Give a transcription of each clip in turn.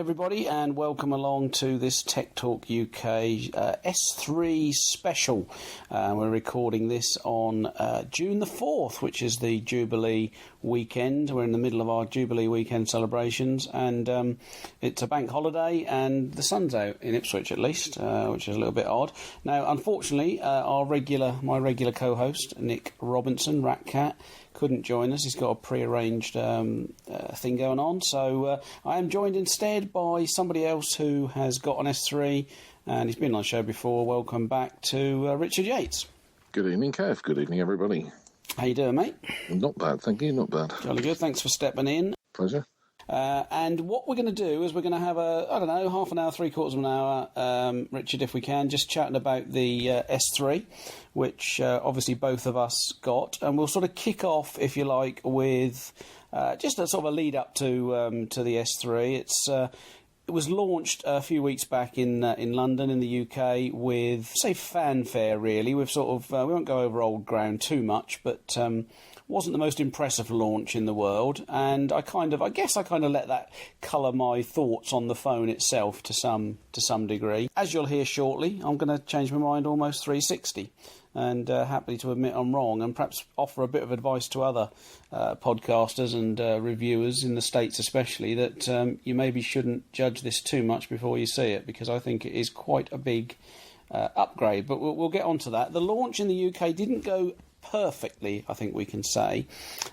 everybody, and welcome along to this Tech Talk UK S3 special. We're recording this on June the 4th, which is the Jubilee weekend. We're in the middle of our Jubilee weekend celebrations, and it's a bank holiday, and the sun's out in Ipswich at least, which is a little bit odd. Now, unfortunately, my regular co-host, Nick Robinson, Ratcat, couldn't join us. He's got a pre-arranged thing going on, so I am joined instead by somebody else who has got an S3, and he's been on the show before. Welcome back to Richard Yates. Good evening, Kev. Good evening, everybody. How you doing, mate? Not bad, thank you. Not bad. Jolly good. Thanks for stepping in. Pleasure. And what we're going to do is we're going to have half an hour, three-quarters of an hour, Richard, if we can, just chatting about the S3, which obviously both of us got. And we'll sort of kick off, if you like, with just a sort of a lead-up to the S3. It was launched a few weeks back in London, in the UK, with, say, fanfare, really. We've sort of, we won't go over old ground too much, but wasn't the most impressive launch in the world, and I guess I let that colour my thoughts on the phone itself to some degree. As you'll hear shortly, I'm going to change my mind almost 360, and happy to admit I'm wrong, and perhaps offer a bit of advice to other podcasters and reviewers in the States especially, that you maybe shouldn't judge this too much before you see it, because I think it is quite a big upgrade, but we'll get on to that. The launch in the UK didn't go perfectly, I think we can say,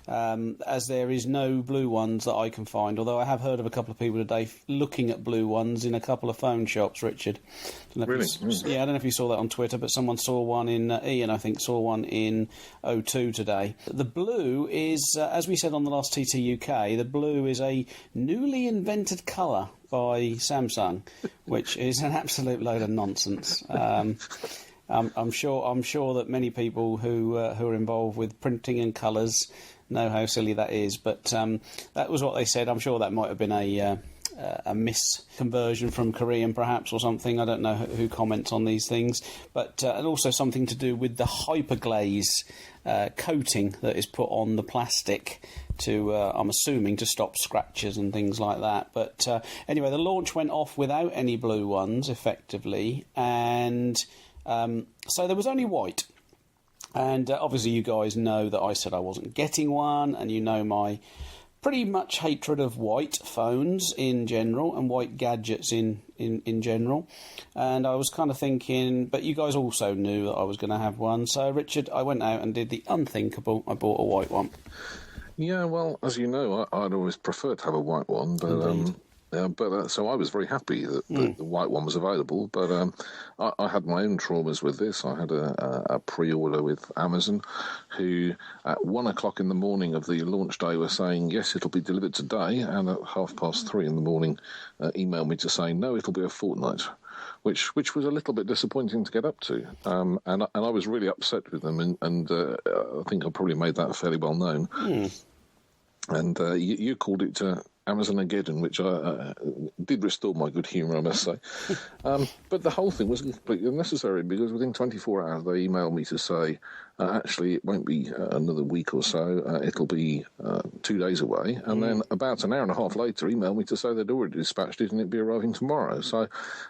as there is no blue ones that I can find, although I have heard of a couple of people today looking at blue ones in a couple of phone shops, Richard. Really? Yeah, I don't know if you saw that on Twitter, but someone saw one in, Ian I think saw one in O2 today. The blue is, as we said on the last TT UK, the blue is a newly invented colour by Samsung, which is an absolute load of nonsense. I'm sure that many people who are involved with printing and colours know how silly that is, but that was what they said. I'm sure that might have been a misconversion from Korean perhaps or something. I don't know who comments on these things, but and also something to do with the hyperglaze coating that is put on the plastic to, I'm assuming, to stop scratches and things like that. But anyway, the launch went off without any blue ones, effectively, and so there was only white. And obviously you guys know that I said I wasn't getting one, and you know my pretty much hatred of white phones in general and white gadgets in general. And I was kind of thinking, but you guys also knew that I was going to have one. So, Richard, I went out and did the unthinkable. I bought a white one. Yeah, well, as you know, I'd always preferred to have a white one, but so I was very happy that the white one was available, but I had my own traumas with this. I had a pre-order with Amazon, who at 1 o'clock in the morning of the launch day were saying, yes, it'll be delivered today, and at 3:30 in the morning emailed me to say, no, it'll be a fortnight, which was a little bit disappointing to get up to. And I was really upset with them, and I think I probably made that fairly well known. And you called it Amazonageddon, which did restore my good humour, I must say. But the whole thing was completely unnecessary, because within 24 hours they emailed me to say, actually, it won't be another week or so, it'll be 2 days away. And then about an hour and a half later emailed me to say they'd already dispatched it and it'd be arriving tomorrow. So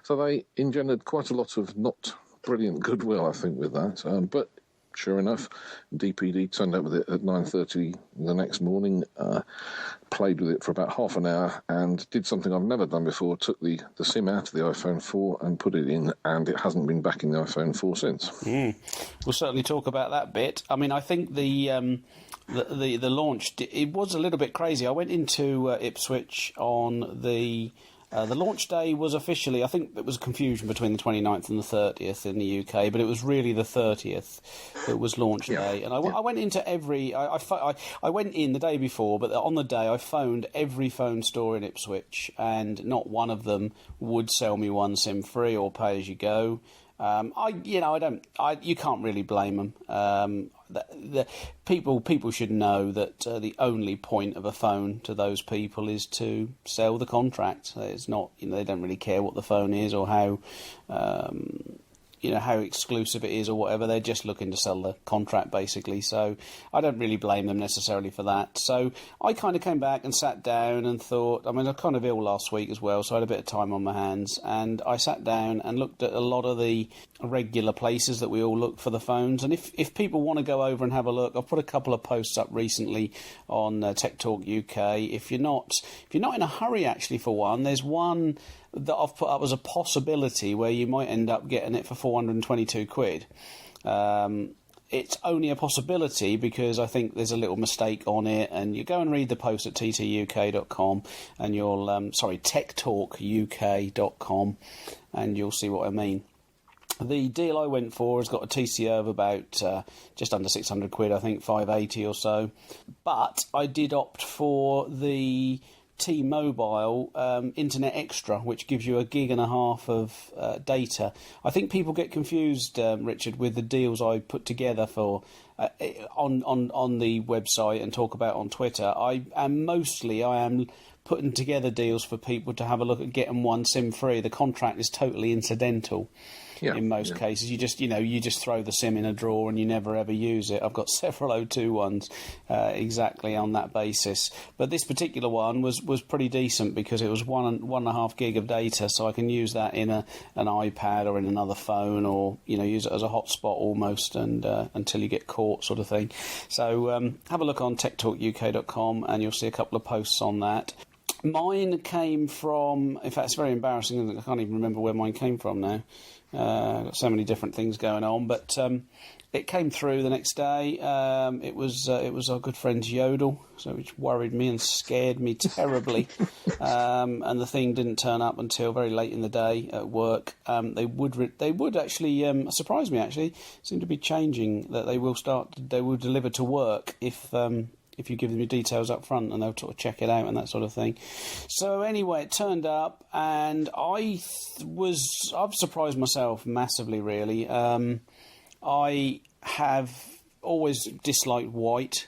they engendered quite a lot of not brilliant goodwill, I think, with that. But sure enough, DPD turned up with it at 9:30 the next morning, played with it for about half an hour, and did something I've never done before, took the SIM out of the iPhone 4 and put it in, and it hasn't been back in the iPhone 4 since. We'll certainly talk about that bit. I mean, I think the launch, it was a little bit crazy. I went into Ipswich on the launch day was officially, I think it was a confusion between the 29th and the 30th in the UK, but it was really the 30th that was launch day. And I went into I went in the day before, but on the day I phoned every phone store in Ipswich, and not one of them would sell me one SIM free or pay as you go. You can't really blame them. The people should know that the only point of a phone to those people is to sell the contract. It's not, they don't really care what the phone is or how how exclusive it is or whatever. They're just looking to sell the contract, basically. So I don't really blame them necessarily for that. So I kind of came back and sat down and thought, I mean, I was kind of ill last week as well, so I had a bit of time on my hands. And I sat down and looked at a lot of the regular places that we all look for the phones. And if people want to go over and have a look, I've put a couple of posts up recently on Tech Talk UK. If you're not in a hurry actually for one, there's one that I've put up as a possibility where you might end up getting it for 422 quid. It's only a possibility because I think there's a little mistake on it, and you go and read the post at ttuk.com and you'll techtalkuk.com and you'll see what I mean. The deal I went for has got a TCO of about just under 600 quid, I think 580 or so. But I did opt for the T-Mobile Internet Extra, which gives you 1.5 gig of data. I think people get confused, Richard, with the deals I put together for on the website and talk about on Twitter. I am putting together deals for people to have a look at getting one SIM free. The contract is totally incidental. In most cases, you just throw the SIM in a drawer and you never ever use it. I've got several O2 ones exactly on that basis, but this particular one was pretty decent because it was 1.5 gig of data, so I can use that in an iPad or in another phone, or use it as a hotspot almost, and until you get caught, sort of thing. So have a look on techtalkuk.com and you'll see a couple of posts on that. Mine came from, in fact, it's very embarrassing. I can't even remember where mine came from now. Got so many different things going on, but it came through the next day. It was our good friend's Yodel, so which worried me and scared me terribly. And the thing didn't turn up until very late in the day at work. They would actually surprise me. Actually, seem to be changing that they will deliver to work if you give them your details up front, and they'll sort of check it out and that sort of thing. So anyway, it turned up, and I've surprised myself massively, really. I have always disliked white,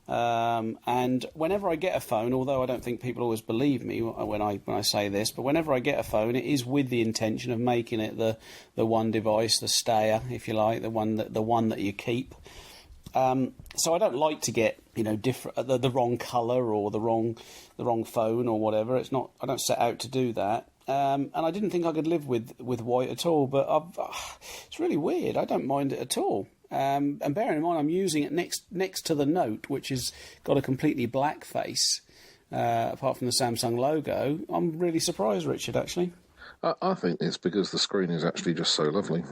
and whenever I get a phone, although I don't think people always believe me when I say this, but whenever I get a phone, it is with the intention of making it the one device, the stayer, if you like, the one that you keep. So I don't like to get the wrong colour or the wrong phone or whatever. It's not. I don't set out to do that. And I didn't think I could live with white at all. But it's really weird. I don't mind it at all. And bearing in mind, I'm using it next to the Note, which has got a completely black face, apart from the Samsung logo. I'm really surprised, Richard. Actually. I think it's because the screen is actually just so lovely.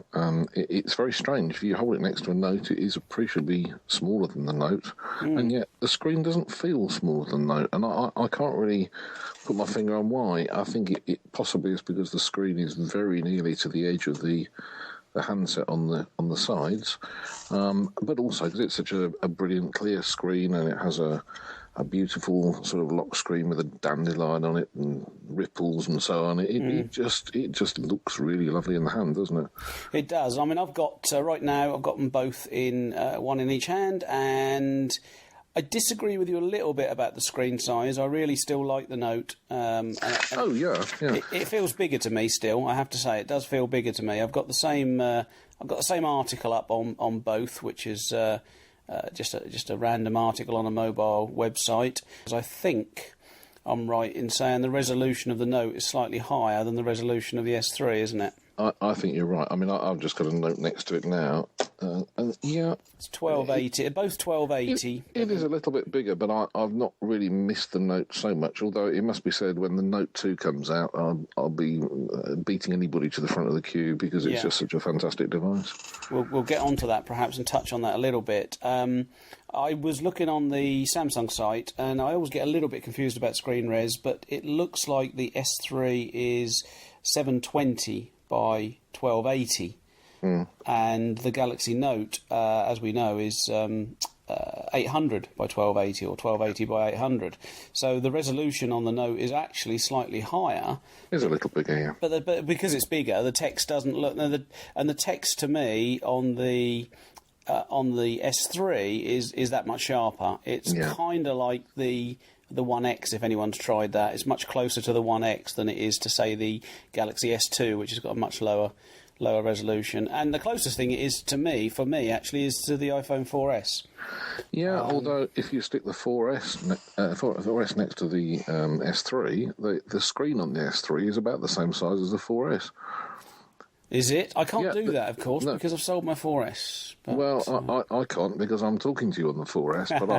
It's very strange. If you hold it next to a Note, it is appreciably smaller than the Note, and yet the screen doesn't feel smaller than the Note. And I can't really put my finger on why. I think it possibly is because the screen is very nearly to the edge of the handset on the sides, but also because it's such a brilliant clear screen, and it has a beautiful sort of lock screen with a dandelion on it and ripples and so on. It just looks really lovely in the hand, doesn't it? It does. I mean, I've got right now. I've got them both in one in each hand, and I disagree with you a little bit about the screen size. I really still like the Note. Oh yeah. It feels bigger to me still. I have to say, it does feel bigger to me. I've got the same. I've got the same article up on both, which is. Just a random article on a mobile website. I think I'm right in saying the resolution of the Note is slightly higher than the resolution of the S3, isn't it? I think you're right. I mean, I've just got a Note next to it now. It's 1280. They're both 1280. It is a little bit bigger, but I've not really missed the Note so much. Although it must be said, when the Note 2 comes out, I'll be beating anybody to the front of the queue because it's just such a fantastic device. We'll get onto that perhaps and touch on that a little bit. I was looking on the Samsung site, and I always get a little bit confused about screen res, but it looks like the S3 is 720 by 1280. And the Galaxy Note, as we know, is 800 by 1280 or 1280 by 800. So the resolution on the Note is actually slightly higher. It's a little bigger, yeah. But because it's bigger, the text doesn't look... And the text, to me, on the S3 is that much sharper. It's kind of like the 1X, if anyone's tried that. It's much closer to the 1X than it is to, say, the Galaxy S2, which has got a much lower lower resolution. And the closest thing it is to me, for me, actually, is to the iPhone 4S. Yeah, although if you stick the 4S next to the S3, the screen on the S3 is about the same size as the 4S. Is it? I can't do that, of course, because I've sold my 4S. But, well, I can't because I'm talking to you on the 4S, but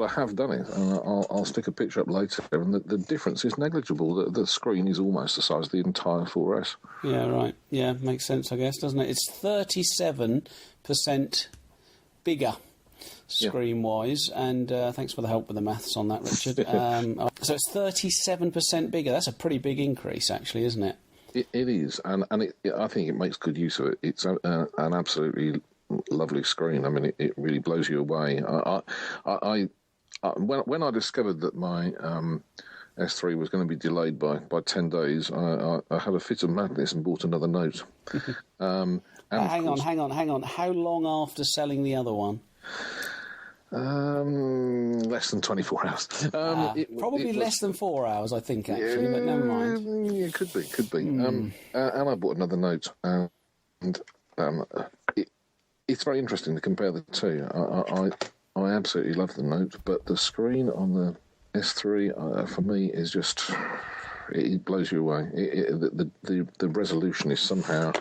I have done it, and I'll stick a picture up later. And the difference is negligible. The screen is almost the size of the entire 4S. Yeah, right. Yeah, makes sense, I guess, doesn't it? It's 37% bigger screen-wise, and thanks for the help with the maths on that, Richard. So it's 37% bigger. That's a pretty big increase, actually, isn't it? It is, and I think it makes good use of it. It's an absolutely lovely screen. I mean, it really blows you away. When I discovered that my S3 was going to be delayed by 10 days, I had a fit of madness and bought another Note. Hang on. How long after selling the other one? Less than 24 hours. Probably less than 4 hours, I think, actually, but never mind. Yeah, could be. And I bought another Note, and it's very interesting to compare the two. I absolutely love the Note, but the screen on the S3, for me, is just... It blows you away. The resolution is somehow...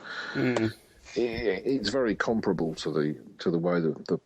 It's very comparable to the way the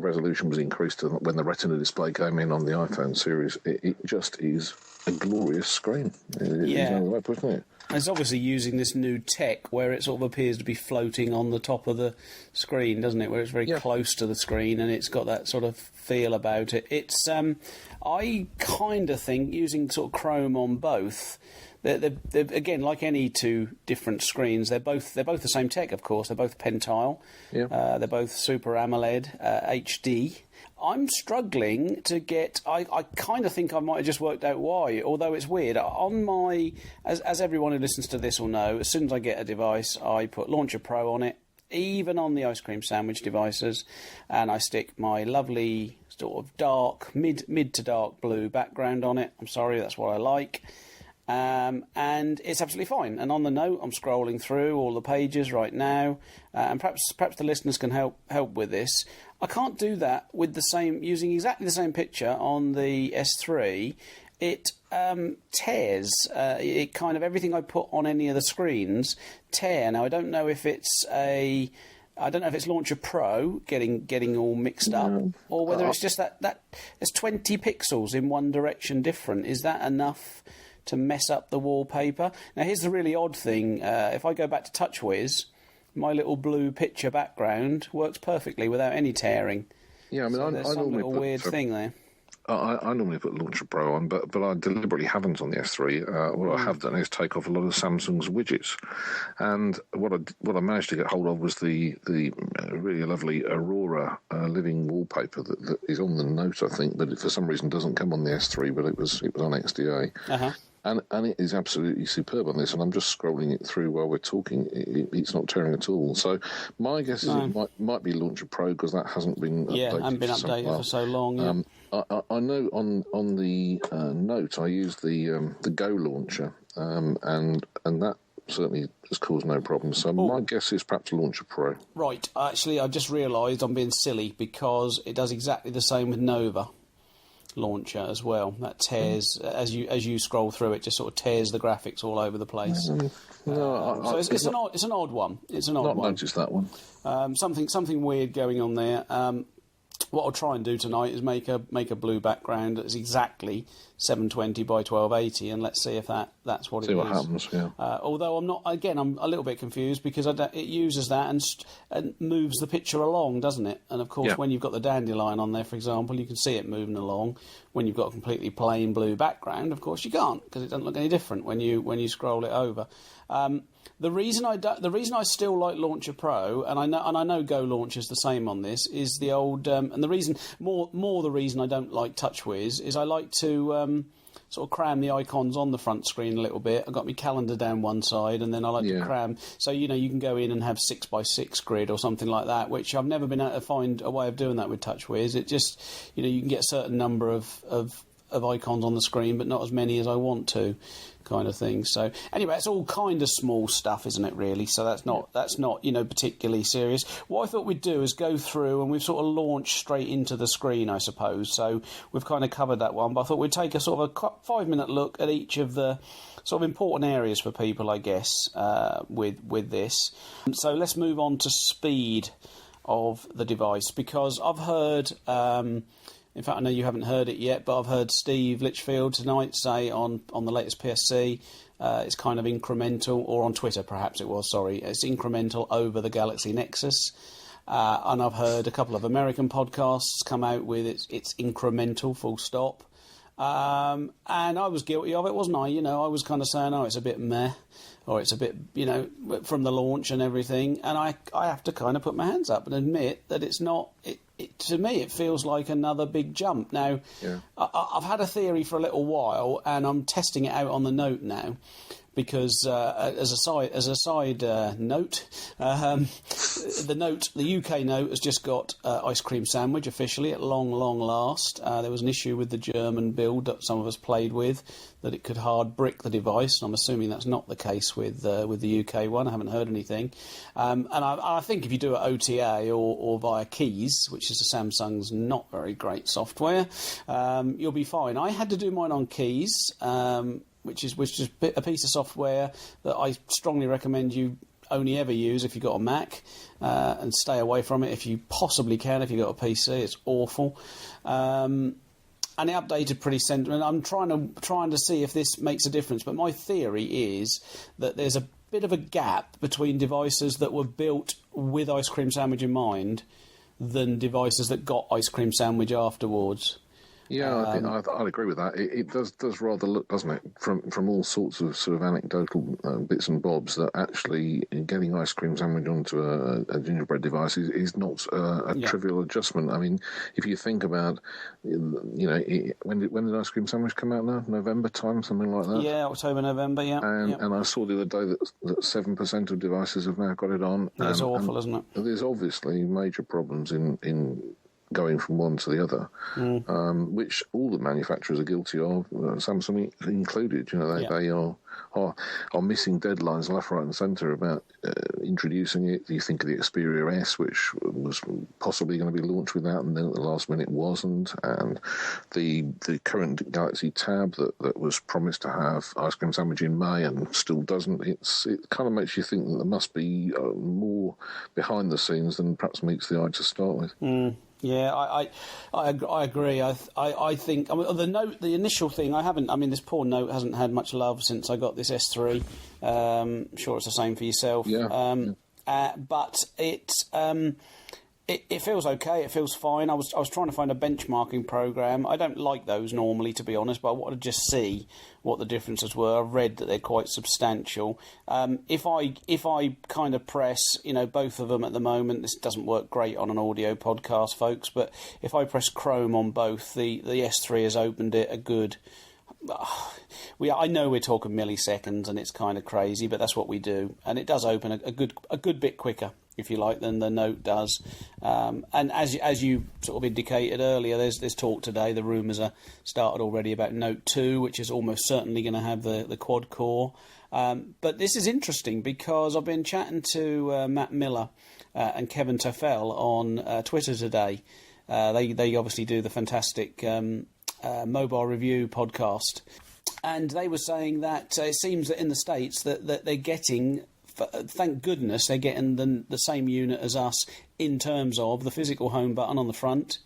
resolution was increased when the Retina display came in on the iPhone series. It just is a glorious screen. There's no way of putting it. It's obviously using this new tech where it sort of appears to be floating on the top of the screen, doesn't it? Where it's very close to the screen and it's got that sort of feel about it. It's I kind of think using sort of Chrome on both. They're, again, like any two different screens, they're both the same tech, of course. They're both Pentile. Yeah. They're both Super AMOLED HD. I'm struggling to get... I kind of think I might have just worked out why, although it's weird. On my... As everyone who listens to this will know, as soon as I get a device, I put Launcher Pro on it, even on the ice cream sandwich devices, and I stick my lovely sort of dark, mid to dark blue background on it. I'm sorry, that's what I like. And it's absolutely fine. And on the Note, I'm scrolling through all the pages right now, and perhaps the listeners can help with this. I can't do that with using exactly the same picture on the S3. It tears. It kind of everything I put on any of the screens tear. Now I don't know if it's Launcher Pro getting all mixed up, or whether it's just that there's 20 pixels in one direction different. Is that enough to mess up the wallpaper? Now, here's the really odd thing. If I go back to TouchWiz, my little blue picture background works perfectly without any tearing. Yeah, I mean, there's some little weird thing there. I normally put Launcher Pro on, but I deliberately haven't on the S3. What I have done is take off a lot of Samsung's widgets, and what I managed to get hold of was the really lovely Aurora living wallpaper that is on the Note, I think, but it for some reason doesn't come on the S3, but it was on XDA. Uh-huh. And it is absolutely superb on this, and I'm just scrolling it through while we're talking. It's not tearing at all. So my guess is it might be Launcher Pro, because that hasn't been updated. Yeah, hasn't been updated for so long. Yeah. I know on the Note I used the Go launcher, and that certainly has caused no problems. So my guess is perhaps Launcher Pro. Right. Actually, I just realised I'm being silly, because it does exactly the same with Nova launcher as well. That tears as you scroll through it, just sort of tears the graphics all over the place. So it's an odd one. It's an odd one. Not noticed that one. Something weird going on there. What I'll try and do tonight is make a blue background that's exactly 720 by 1280, and let's see if that's what it is. See what happens. Yeah. Although I'm a little bit confused, because it uses that and moves the picture along, doesn't it? And of course, when you've got the dandelion on there, for example, you can see it moving along. When you've got a completely plain blue background, of course you can't, because it doesn't look any different when you scroll it over. The reason I still like Launcher Pro, and I know Go Launcher's the same on this, is the old and the reason the reason I don't like TouchWiz is I like to sort of cram the icons on the front screen a little bit. I've got my calendar down one side, and then I like to cram. So you can go in and have 6x6 grid or something like that, which I've never been able to find a way of doing that with TouchWiz. It just you can get a certain number of of icons on the screen, but not as many as I want to, kind of thing. So anyway, it's all kind of small stuff, isn't it, really? So that's not particularly serious. What I thought we'd do is go through, and we've sort of launched straight into the screen, I suppose. So we've kind of covered that one, but I thought we'd take a sort of a 5-minute look at each of the sort of important areas for people, I guess, with this. So let's move on to speed of the device, because I've heard, in fact I know you haven't heard it yet, but I've heard Steve Litchfield tonight say on the latest PSC it's kind of incremental, or on Twitter perhaps it was, sorry, it's incremental over the Galaxy Nexus. And I've heard a couple of American podcasts come out with it's incremental, full stop. And I was guilty of it, wasn't I? I was kind of saying, it's a bit meh, or it's a bit, from the launch and everything. And I have to kind of put my hands up and admit that it's not. To me, it feels like another big jump. Now, yeah. I've had a theory for a little while, and I'm testing it out on the Note now. Because as a side note, the UK Note has just got ice cream sandwich officially at long last. There was an issue with the German build that some of us played with, that it could hard brick the device. And I'm assuming that's not the case with the UK one. I haven't heard anything. And I think if you do it OTA or via Keys, which is a Samsung's not very great software, you'll be fine. I had to do mine on Keys. Which is a piece of software that I strongly recommend you only ever use if you've got a Mac, and stay away from it if you possibly can if you've got a PC. It's awful. And it updated pretty sentiment. I'm trying to see if this makes a difference, but my theory is that there's a bit of a gap between devices that were built with Ice Cream Sandwich in mind than devices that got Ice Cream Sandwich afterwards. Yeah, I think I'd agree with that. It does rather look, doesn't it, from all sorts of sort of anecdotal bits and bobs, that actually getting ice cream sandwich onto a gingerbread device is not a trivial adjustment. I mean, if you think about, when did ice cream sandwich come out now? November time, something like that? Yeah, October, November, yeah. And I saw the other day that 7% of devices have now got it on. It's awful, isn't it? There's obviously major problems in going from one to the other, which all the manufacturers are guilty of, Samsung included. They are missing deadlines left, right and centre about introducing it. You think of the Xperia S, which was possibly going to be launched with that, and then at the last minute wasn't, and the current Galaxy Tab that was promised to have ice cream sandwich in May and still doesn't. It kind of makes you think that there must be more behind the scenes than perhaps meets the eye to start with. Yeah, I agree. I think the initial thing this poor Note hasn't had much love since I got this S3. I'm sure it's the same for yourself. Yeah. But it feels okay. It feels fine. I was trying to find a benchmarking program. I don't like those normally, to be honest, but I wanted to just see what the differences were. I've read that they're quite substantial. If I kind of press, both of them at the moment, this doesn't work great on an audio podcast, folks, but if I press Chrome on both, the S3 has opened it a good... I know we're talking milliseconds and it's kind of crazy, but that's what we do, and it does open a good bit quicker, if you like, than the Note does. And as you sort of indicated earlier, there's talk today. The rumours are started already about Note 2, which is almost certainly going to have the quad core. But this is interesting because I've been chatting to Matt Miller and Kevin Teffel on Twitter today. They obviously do the fantastic mobile review podcast, and they were saying that it seems that in the States that they're getting, thank goodness, they're getting the same unit as us in terms of the physical home button on the front,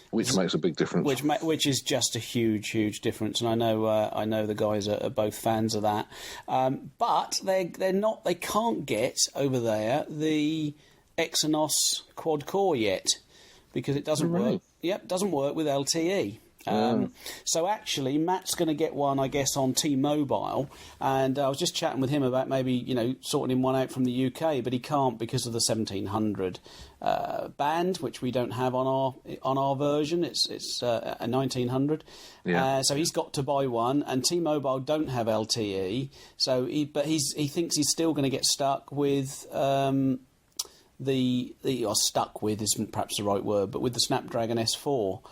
which makes a big difference. Which is just a huge difference, and I know the guys are both fans of that. But they're not. They can't get over there the Exynos quad core yet because it doesn't work. Yep, doesn't work with LTE. So actually, Matt's going to get one, I guess, on T-Mobile, and I was just chatting with him about maybe sorting him one out from the UK, but he can't because of the 1700 band, which we don't have on our version. It's a 1900, so he's got to buy one, and T-Mobile don't have LTE, so he thinks he's still going to get stuck with. Stuck with isn't perhaps the right word, but with the Snapdragon S4.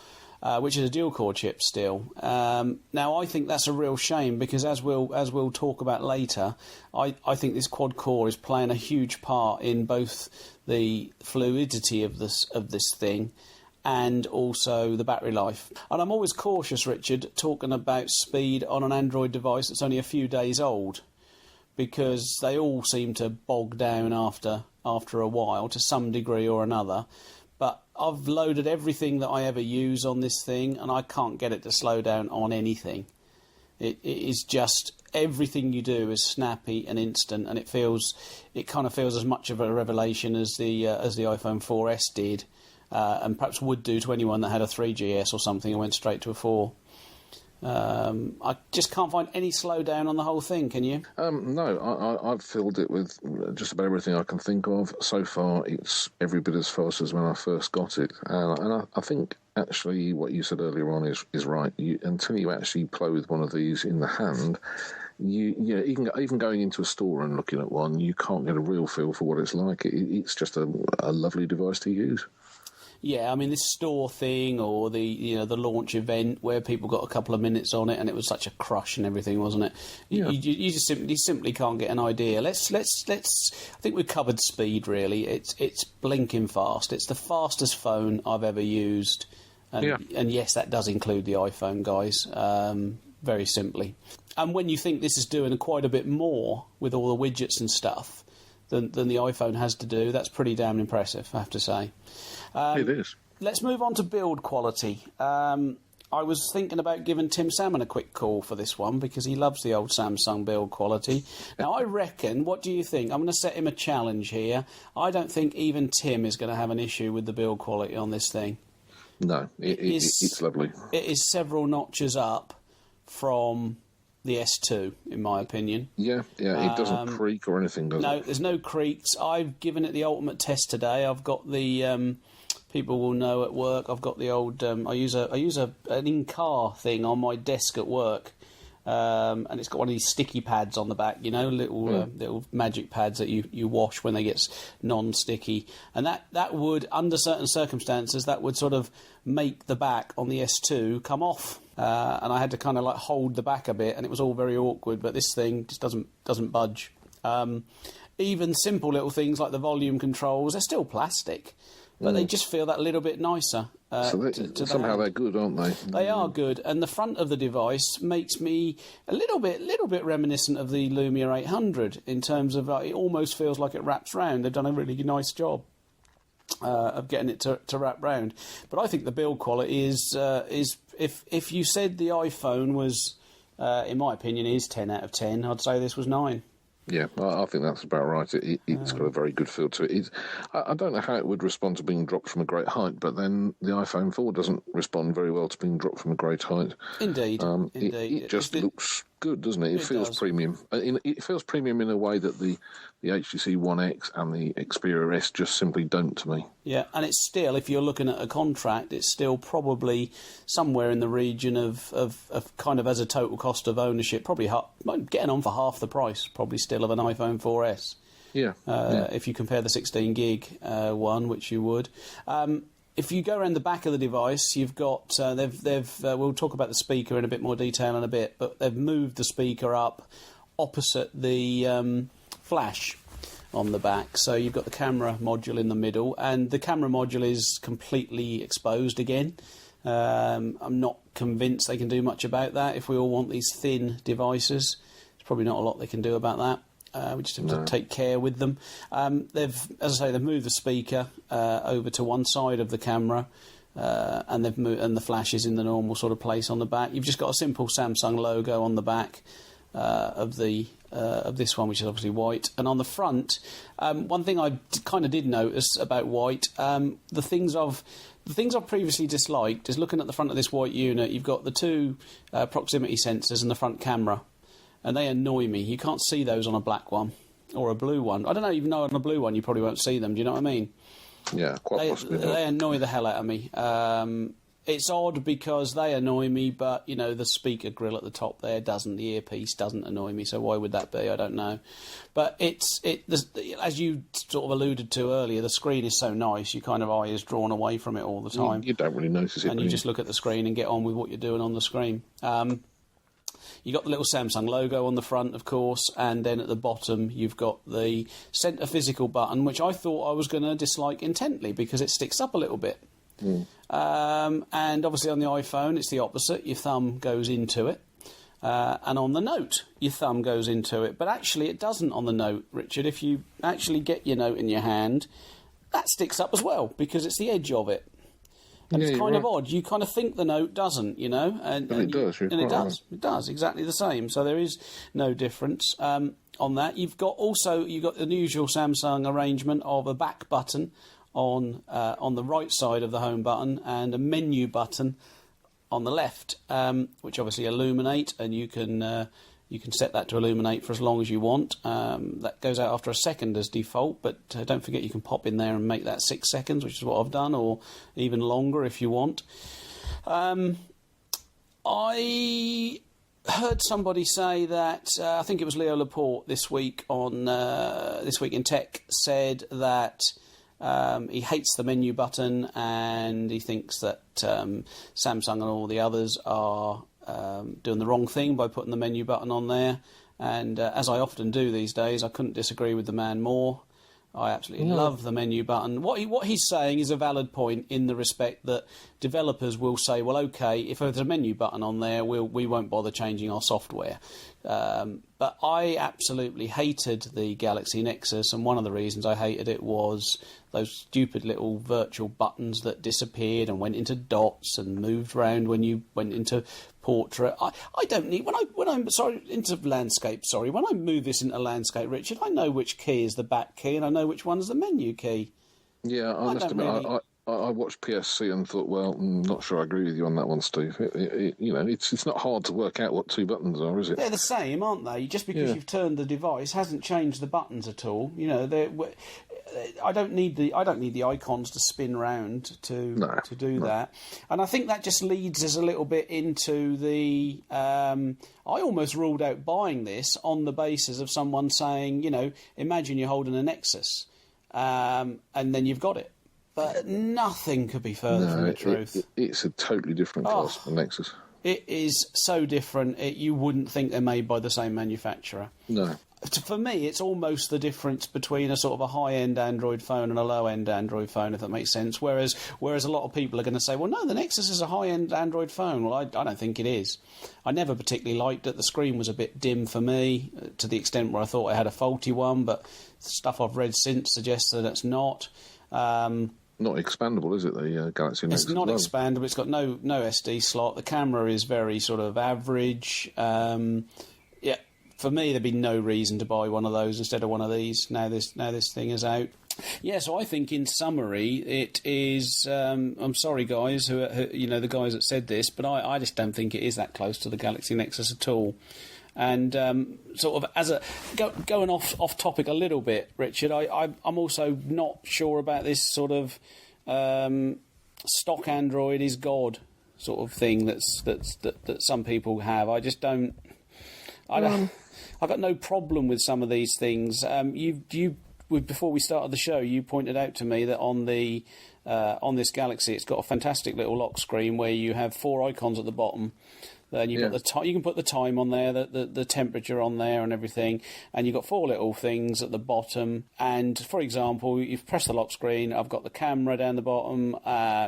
which is a dual-core chip still. Now, I think that's a real shame because, as we'll talk about later, I think this quad-core is playing a huge part in both the fluidity of this thing and also the battery life. And I'm always cautious, Richard, talking about speed on an Android device that's only a few days old, because they all seem to bog down after a while to some degree or another. But I've loaded everything that I ever use on this thing, and I can't get it to slow down on anything. It is just everything you do is snappy and instant, and it kind of feels as much of a revelation as the iPhone 4S did, and perhaps would do to anyone that had a 3GS or something and went straight to a 4. I just can't find any slowdown on the whole thing, can you? No, I've filled it with just about everything I can think of. So far, it's every bit as fast as when I first got it. And I think, actually, what you said earlier on is right. Until you actually play with one of these in the hand, even going into a store and looking at one, you can't get a real feel for what it's like. It's just a lovely device to use. Yeah, I mean, this store thing or the launch event where people got a couple of minutes on it and it was such a crush and everything, wasn't it? Yeah. You just simply can't get an idea. Let's. I think we've covered speed really. It's blinking fast. It's the fastest phone I've ever used, and yes, that does include the iPhone, guys. Very simply, and when you think this is doing quite a bit more with all the widgets and stuff than the iPhone has to do, that's pretty damn impressive, I have to say. It is. Let's move on to build quality. I was thinking about giving Tim Salmon a quick call for this one because he loves the old Samsung build quality. Now, I reckon, what do you think? I'm going to set him a challenge here. I don't think even Tim is going to have an issue with the build quality on this thing. No, it's lovely. It is several notches up from the S2, in my opinion. Yeah, it doesn't creak or anything, does it? No, there's no creaks. I've given it the ultimate test today. I've got the... people will know at work. I've got the old. I use an in-car thing on my desk at work, and it's got one of these sticky pads on the back. Little magic pads that you wash when they get non-sticky, and that would, under certain circumstances, that would sort of make the back on the S2 come off, and I had to kind of like hold the back a bit, and it was all very awkward. But this thing just doesn't budge. Even simple little things like the volume controls, they're still plastic. But they just feel that little bit nicer. Somehow they're good, aren't they? They are good, and the front of the device makes me a little bit reminiscent of the Lumia 800 in terms of it almost feels like it wraps round. They've done a really nice job of getting it to wrap round. But I think the build quality is if you said the iPhone was, in my opinion, is 10 out of 10, I'd say this was 9. Yeah, I think that's about right. It's got a very good feel to it. I don't know how it would respond to being dropped from a great height, but then the iPhone 4 doesn't respond very well to being dropped from a great height. Indeed. It just looks good, doesn't it? It feels premium. It feels premium in a way that the HTC One X and the Xperia S just simply don't to me. Yeah, and it's still, if you're looking at a contract, it's still probably somewhere in the region of kind of as a total cost of ownership, probably getting on for half the price, probably still of an iPhone 4S. Yeah. If you compare the 16 gig one, which you would. If you go around the back of the device, you've got we'll talk about the speaker in a bit more detail in a bit, but they've moved the speaker up opposite the flash on the back, so you've got the camera module in the middle, and the camera module is completely exposed again. I'm not convinced they can do much about that. If we all want these thin devices, there's probably not a lot they can do about that. We just have to take care with them. They've moved the speaker over to one side of the camera, and the flash is in the normal sort of place on the back. You've just got a simple Samsung logo on the back of this one, which is obviously white. And on the front, one thing I kind of did notice about white, the things I've previously disliked is looking at the front of this white unit. You've got the two proximity sensors and the front camera. And they annoy me. You can't see those on a black one or a blue one. I don't know, even though on a blue one you probably won't see them. Do you know what I mean? Yeah, quite possibly. They annoy the hell out of me. it's odd because they annoy me, but, you know, the speaker grill at the top there doesn't. The earpiece doesn't annoy me, so why would that be? I don't know. But as you sort of alluded to earlier, the screen is so nice, your kind of eye is drawn away from it all the time. You don't really notice it. And you just look at the screen and get on with what you're doing on the screen. You got the little Samsung logo on the front, of course, and then at the bottom you've got the centre physical button, which I thought I was going to dislike intently because it sticks up a little bit. And obviously on the iPhone it's the opposite. Your thumb goes into it. And on the Note, your thumb goes into it. But actually it doesn't on the Note, Richard. If you actually get your Note in your hand, that sticks up as well because it's the edge of it. And it's kind of odd. You kind of think the Note doesn't, you know. And it does. And it does. Right. It does, exactly the same. So there is no difference on that. You've got the usual Samsung arrangement of a back button on the right side of the home button and a menu button on the left, which obviously illuminate, and you can set that to illuminate for as long as you want. That goes out after a second as default, but don't forget you can pop in there and make that 6 seconds, which is what I've done, or even longer if you want. I heard somebody say that, I think it was Leo Laporte this week in Tech, said that he hates the menu button and he thinks that Samsung and all the others are doing the wrong thing by putting the menu button on there. And as I often do these days, I couldn't disagree with the man more. I absolutely love the menu button. What he's saying is a valid point in the respect that developers will say, well, OK, if there's a menu button on there, we won't bother changing our software. But I absolutely hated the Galaxy Nexus, and one of the reasons I hated it was those stupid little virtual buttons that disappeared and went into dots and moved around when you went into portrait. I don't need when I'm sorry into landscape. Sorry, when I move this into landscape, Richard, I know which key is the back key and I know which one's the menu key. Yeah, I must admit, I watched PSC and thought, well, I'm not sure I agree with you on that one, Steve. It's not hard to work out what two buttons are, is it? They're the same, aren't they? Just because you've turned the device hasn't changed the buttons at all. You know, I don't need the icons to spin round to do that. And I think that just leads us a little bit into the. I almost ruled out buying this on the basis of someone saying, you know, imagine you're holding a Nexus, and then you've got it. But nothing could be further from the truth. It's a totally different class from Nexus. It is so different. You wouldn't think they're made by the same manufacturer. No. For me, it's almost the difference between a sort of a high-end Android phone and a low-end Android phone, if that makes sense. Whereas a lot of people are going to say, well, no, the Nexus is a high-end Android phone. Well, I don't think it is. I never particularly liked it. The screen was a bit dim for me, to the extent where I thought I had a faulty one, but stuff I've read since suggests that it's not. Not expandable, is it, the Galaxy Nexus? It's not expandable. It's got no SD slot. The camera is very sort of average. For me, there'd be no reason to buy one of those instead of one of these. Now this thing is out. Yeah, so I think in summary, it is. I'm sorry, guys, who the guys that said this, but I just don't think it is that close to the Galaxy Nexus at all. And sort of as going off topic a little bit, Richard, I'm also not sure about this sort of stock Android is God sort of thing that some people have. I just don't. I've got no problem with some of these things. Before we started the show, you pointed out to me that on this Galaxy, it's got a fantastic little lock screen where you have 4 icons at the bottom. Then you've got the time. You can put the time on there, the temperature on there, and everything. And you've got 4 little things at the bottom. And for example, you've pressed the lock screen. I've got the camera down the bottom.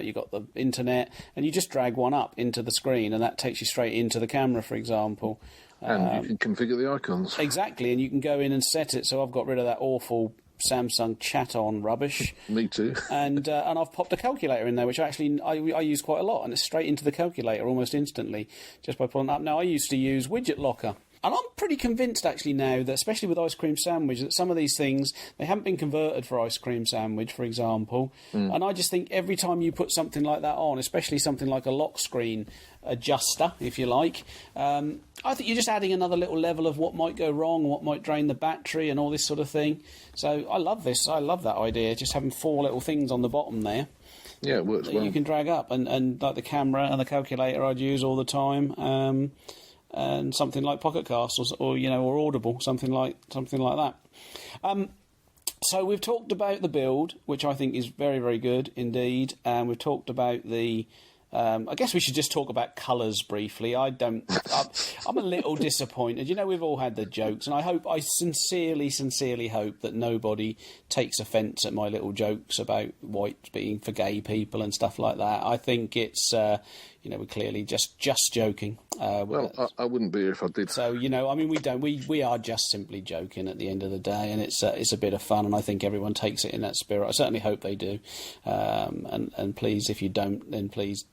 You've got the internet, and you just drag one up into the screen, and that takes you straight into the camera, for example. And you can configure the icons. Exactly, and you can go in and set it. So I've got rid of that awful Samsung chat-on rubbish. Me too. And I've popped a calculator in there, which actually I use quite a lot, and it's straight into the calculator almost instantly, just by pulling it up. Now, I used to use Widget Locker. And I'm pretty convinced, actually, now, that especially with Ice Cream Sandwich, that some of these things, they haven't been converted for Ice Cream Sandwich, for example. And I just think every time you put something like that on, especially something like a lock screen adjuster, if you like, I think you're just adding another little level of what might go wrong, what might drain the battery and all this sort of thing. So I love this. I love that idea, just having 4 little things on the bottom there. Yeah, it works well. You can drag up, and like the camera and the calculator I'd use all the time, and something like Pocket Cast or Audible, something like that. So we've talked about the build, which I think is very, very good indeed, and we've talked about the. I guess we should just talk about colours briefly. I'm a little disappointed. We've all had the jokes, and I sincerely hope that nobody takes offence at my little jokes about white being for gay people and stuff like that. I think it's, we're clearly just joking. I wouldn't be if I did. So, we are just simply joking at the end of the day, and it's a bit of fun, and I think everyone takes it in that spirit. I certainly hope they do. And please, if you don't, then please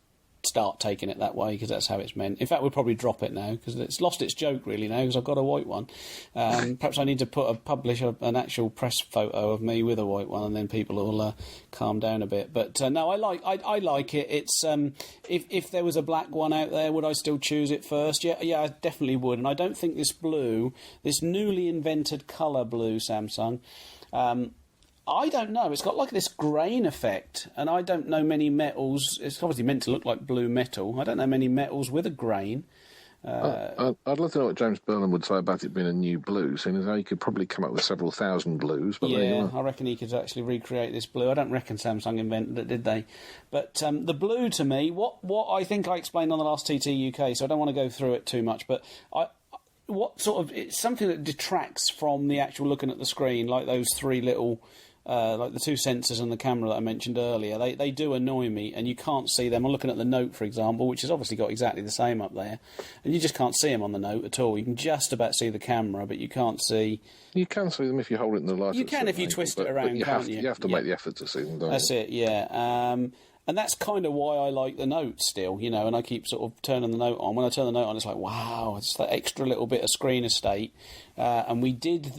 start taking it that way, because that's how it's meant. In fact, we'll probably drop it now because it's lost its joke really now, because I've got a white one. Perhaps I need to publish an actual press photo of me with a white one, and then people will calm down a bit. But no, I like it. It's if there was a black one out there, would I still choose it first? Yeah, I definitely would. And I don't think this blue, this newly invented colour blue Samsung, I don't know. It's got like this grain effect, and I don't know many metals. It's obviously meant to look like blue metal. I don't know many metals with a grain. I'd love to know what James Burnham would say about it being a new blue, seeing as how he could probably come up with several thousand blues. But yeah, I reckon he could actually recreate this blue. I don't reckon Samsung invented it, did they? But the blue, to me, what I think I explained on the last TT UK, so I don't want to go through it too much, but it's something that detracts from the actual looking at the screen, like those three little... like the two sensors and the camera that I mentioned earlier, they do annoy me, and you can't see them. I'm looking at the Note, for example, which has obviously got exactly the same up there, and you just can't see them on the Note at all. You can just about see the camera, but you can't see... You can see them if you hold it in the light. You can if you twist it around, can't you? You have to make the effort to see them, don't you? That's it, yeah. And that's kind of why I like the Note still, and I keep sort of turning the Note on. When I turn the Note on, it's like, wow, it's that extra little bit of screen estate. And we did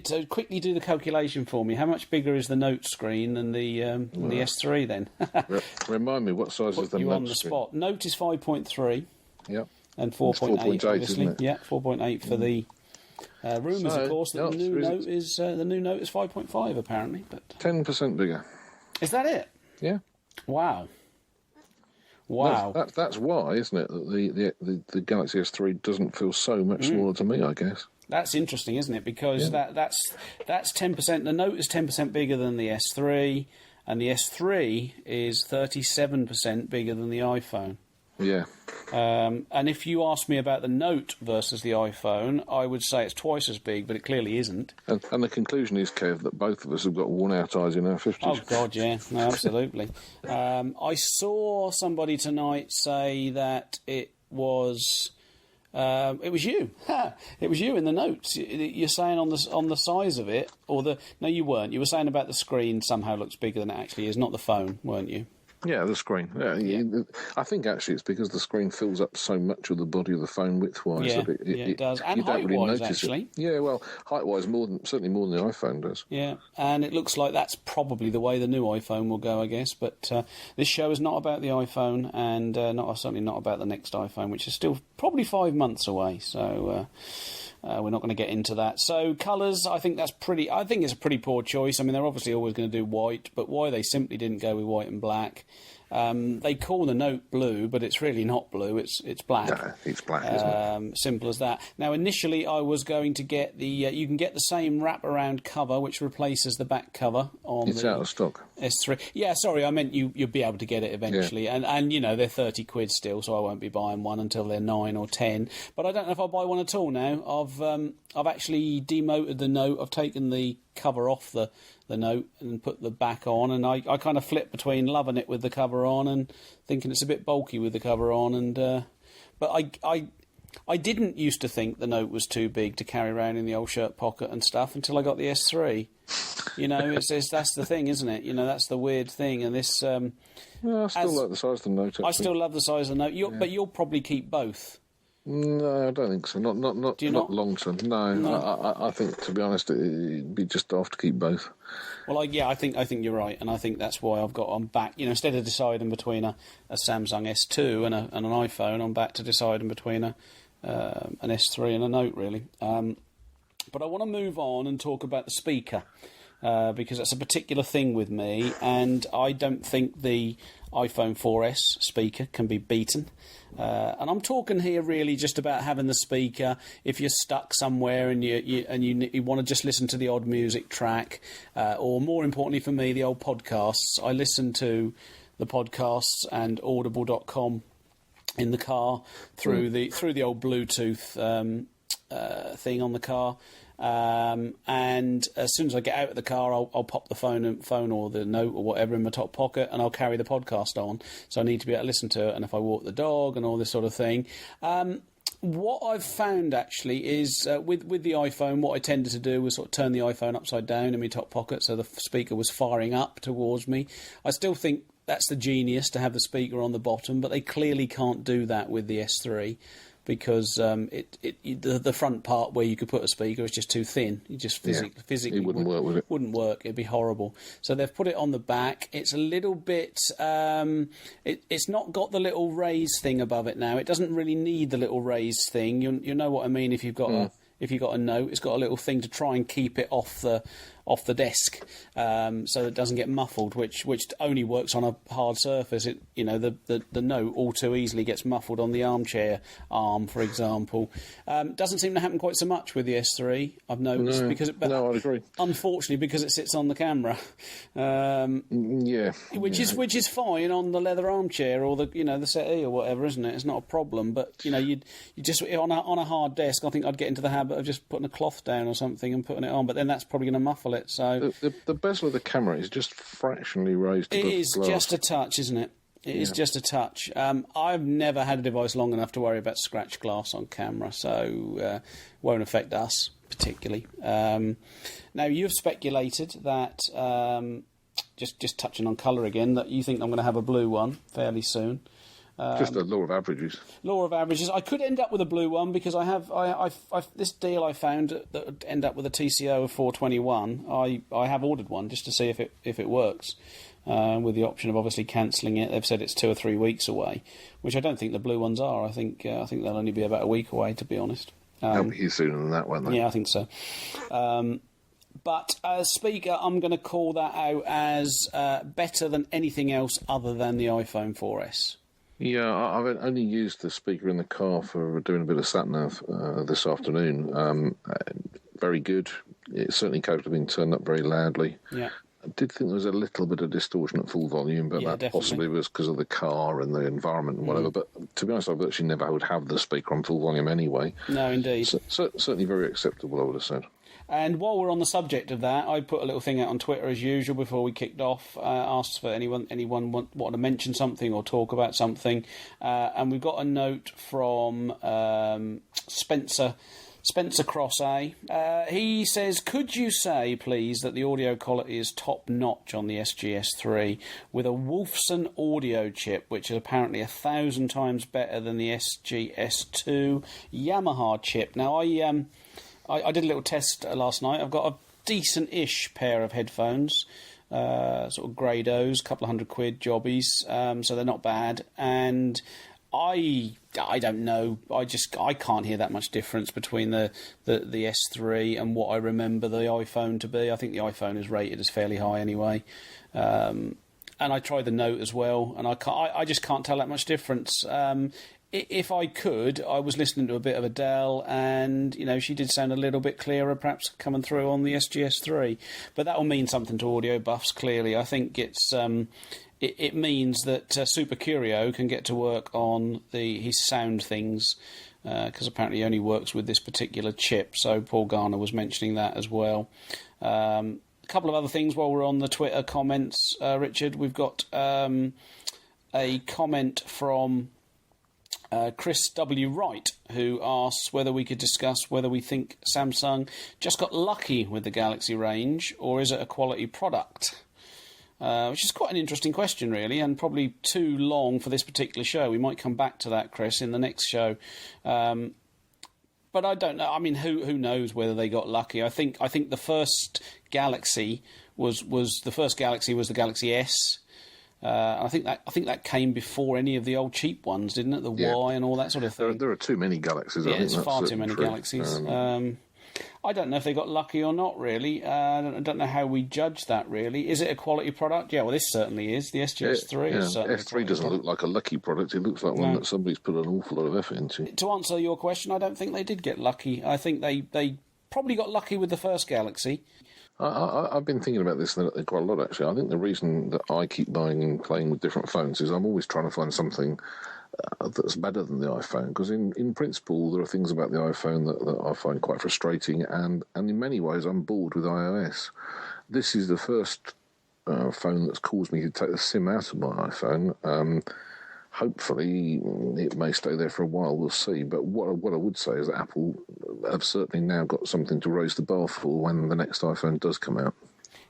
so quickly do the calculation for me. How much bigger is the Note screen than the S3 then? Remind me, what size is the Note screen? You on the spot. Note is 5.3. Yeah. And 4.8, obviously. Isn't it? Yeah, 4.8 for the rumours, of course, that the new Note is 5.5 apparently. But 10% bigger. Is that it? Yeah. Wow. That's why, isn't it, that the Galaxy S3 doesn't feel so much smaller to me, I guess. That's interesting, isn't it? Because that's 10%. The Note is 10% bigger than the S3, and the S3 is 37% bigger than the iPhone. Yeah. And if you ask me about the Note versus the iPhone, I would say it's twice as big, but it clearly isn't. And the conclusion is, Kev, that both of us have got worn-out eyes in our 50s. Oh, God, yeah. No, absolutely. I saw somebody tonight say that it was you. It was you in the Notes. You're saying on the size of it, no, you weren't. You were saying about the screen somehow looks bigger than it actually is, not the phone, weren't you? Yeah, the screen. Yeah. I think actually it's because the screen fills up so much of the body of the phone width-wise. Yeah, it does. And height-wise, actually. Yeah, well, height-wise, certainly more than the iPhone does. Yeah, and it looks like that's probably the way the new iPhone will go, I guess. But this show is not about the iPhone, and certainly not about the next iPhone, which is still probably 5 months away. So... we're not going to get into that. So colours, I think it's a pretty poor choice. I mean, they're obviously always going to do white, but why they simply didn't go with white and black? They call the Note blue, but it's really not blue. It's black. No, it's black, isn't it? Simple as that. Now, initially, I was going to get the... you can get the same wraparound cover, which replaces the back cover on It's out of stock. S3. Yeah, sorry, I meant you'll be able to get it eventually. Yeah. And they're 30 quid still, so I won't be buying one until they're 9 or 10. But I don't know if I'll buy one at all now. I've actually demoted the Note. I've taken the cover off the Note and put the back on, and I kind of flip between loving it with the cover on and thinking it's a bit bulky with the cover on. And but I didn't used to think the Note was too big to carry around in the old shirt pocket and stuff until I got the S3. That's the thing, isn't it? That's the weird thing. And this... I still like the size of the Note, actually. I still love the size of the Note. But you'll probably keep both. No, I don't think so. Not long term. No. I think, to be honest, it'd be just off to keep both. Well, I think you're right, and I think that's why I've got on back. Instead of deciding between a Samsung S2 and an iPhone, I'm back to deciding between an S3 and a Note, really. But I want to move on and talk about the speaker. because that's a particular thing with me, and I don't think the iPhone 4S speaker can be beaten. And I'm talking here really just about having the speaker if you're stuck somewhere and you want to just listen to the odd music track, or more importantly for me, the old podcasts. I listen to the podcasts and audible.com in the car through the old Bluetooth thing on the car. And as soon as I get out of the car, I'll pop the phone or the note or whatever in my top pocket, and I'll carry the podcast on. So I need to be able to listen to it, and if I walk the dog and all this sort of thing. What I've found actually is with the iPhone, what I tended to do was sort of turn the iPhone upside down in my top pocket, so the speaker was firing up towards me. I still think that's the genius to have the speaker on the bottom, but they clearly can't do that with the S3. Because the front part where you could put a speaker is just too thin. You just physically it wouldn't work with it. Wouldn't work. It'd be horrible. So they've put it on the back. It's a little bit. It's not got the little raised thing above it now. It doesn't really need the little raised thing. You know what I mean? If you've got a note, it's got a little thing to try and keep it off the desk, so it doesn't get muffled, which only works on a hard surface. The note all too easily gets muffled on the armchair arm, for example. Doesn't seem to happen quite so much with the S3, I've noticed. No, I'd agree. Unfortunately, because it sits on the camera. Which is fine on the leather armchair or the settee or whatever, isn't it? It's not a problem. But you just on a hard desk, I think I'd get into the habit of just putting a cloth down or something and putting it on. But then that's probably going to muffle it. So the bezel of the camera is just fractionally raised above it is the glass. Just a touch, isn't it? It is just a touch. I've never had a device long enough to worry about scratch glass on camera, so won't affect us particularly. Now, you've speculated that, just touching on colour again, that you think I'm going to have a blue one fairly soon. Just a law of averages. Law of averages. I could end up with a blue one because I have this deal I found that would end up with a TCO of 421. I have ordered one just to see if it works, with the option of obviously cancelling it. They've said it's 2 or 3 weeks away, which I don't think the blue ones are. I think they'll only be about a week away, to be honest. They'll be here sooner than that, won't they? Yeah, I think so. But as speaker, I'm going to call that out as better than anything else other than the iPhone 4S. Yeah, I've only used the speaker in the car for doing a bit of sat-nav this afternoon. Very good. It's certainly capable of being turned up very loudly. Yeah. I did think there was a little bit of distortion at full volume, but that definitely. Possibly was because of the car and the environment and whatever. But to be honest, I virtually never would have the speaker on full volume anyway. No, indeed. Certainly very acceptable, I would have said. And while we're on the subject of that, I put a little thing out on Twitter as usual before we kicked off. Asked for anyone wanted to mention something or talk about something, and we've got a note from Spencer Cross A. He says, "Could you say, please, that the audio quality is top notch on the SGS3 with a Wolfson audio chip, which is apparently 1,000 times better than the SGS2 Yamaha chip?" Now, I did a little test last night. I've got a decent-ish pair of headphones, sort of Grados, a couple of £100 jobbies, so they're not bad. And I don't know. I can't hear that much difference between the S3 and what I remember the iPhone to be. I think the iPhone is rated as fairly high anyway. And I tried the Note as well, and I just can't tell that much difference. If I could, I was listening to a bit of Adele, and she did sound a little bit clearer, perhaps coming through on the SGS3. But that will mean something to audio buffs. Clearly, I think it means that Super Curio can get to work on his sound things, because apparently he only works with this particular chip. So Paul Garner was mentioning that as well. A couple of other things while we're on the Twitter comments, Richard. We've got a comment from Chris W. Wright, who asks whether we could discuss whether we think Samsung just got lucky with the Galaxy range, or is it a quality product? Which is quite an interesting question, really, and probably too long for this particular show. We might come back to that, Chris, in the next show. But I don't know. I mean, who knows whether they got lucky? I think the first Galaxy was the Galaxy S. I think that came before any of the old cheap ones, didn't it? The Y and all that sort of thing. There are too many Galaxies. Yeah, I think it's that's far too many true. Galaxies. I don't know if they got lucky or not, really. I don't know how we judge that, really. Is it a quality product? Yeah, well, this certainly is. The SGS3 is certainly S3 doesn't look like a lucky product. It looks like one that somebody's put an awful lot of effort into. To answer your question, I don't think they did get lucky. I think they probably got lucky with the first Galaxy. I've been thinking about this quite a lot, actually. I think the reason that I keep buying and playing with different phones is I'm always trying to find something that's better than the iPhone, because in principle there are things about the iPhone that I find quite frustrating, and in many ways I'm bored with iOS. This is the first phone that's caused me to take the SIM out of my iPhone. Hopefully it may stay there for a while, we'll see. But what I would say is that Apple have certainly now got something to raise the bar for when the next iPhone does come out.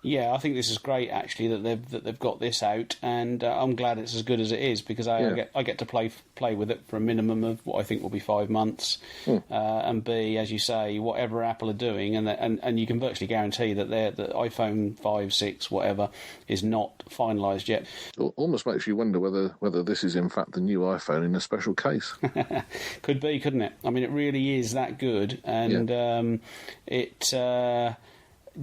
Yeah, I think this is great, actually, that they've got this out, and I'm glad it's as good as it is, because I get to play with it for a minimum of what I think will be 5 months, and B, as you say, whatever Apple are doing, and you can virtually guarantee that the iPhone 5, 6, whatever, is not finalised yet. It almost makes you wonder whether this is in fact the new iPhone in a special case. Could be, couldn't it? I mean, it really is that good, and